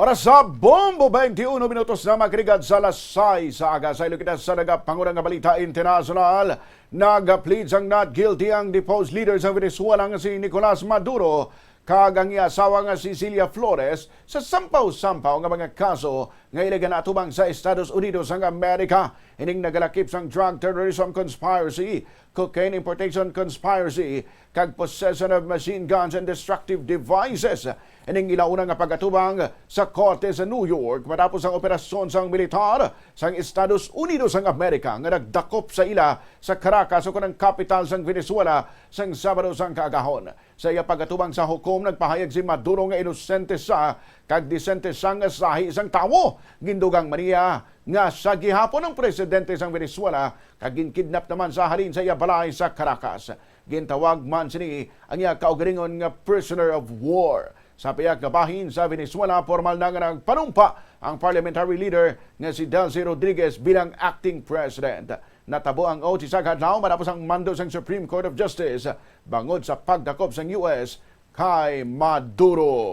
Oras sa bombo 21 minutos na magrigad sa lasay sa aga sa Ilokitas sa nagapangurang nga balita international. Nag-plead sang not guilty ang deposed leader sa Venezuela nga si Nicolas Maduro kag ang asawa nga si Celia Flores sa sampaw-sampaw nga mga kaso nga ginaatubang sa Estados Unidos ng Amerika. Ining nagalakip sang drug terrorism conspiracy, cocaine importation conspiracy, kag possession of machine guns and destructive devices. Ining ilauna nga pagatubang sa korte sa New York matapos ang operasyon sang militar sang Estados Unidos ng Amerika nga nagdakop sa ila sa Caracas o kanang capital sang Venezuela sang Sabado sang kaagahon. Sa iya pagatubang sa hukom nagpahayag si Maduro nga inosente sa kag disente sang sahi isang tawo. Gindugang maniya nga sa gihapon ng presidente sang Venezuela kag ginkidnap naman sa halin sa iya balay sa Caracas. Gintawag man sini ang iya kaugalingon nga prisoner of war. Sa piyak na bahin sa Venezuela, formal na nga nagpanumpa ang parliamentary leader nga si Delcy Rodriguez bilang acting president. Natabo ang oath sa kadlaw matapos ang mando sa Supreme Court of Justice bangod sa pagdakop sa US kay Maduro.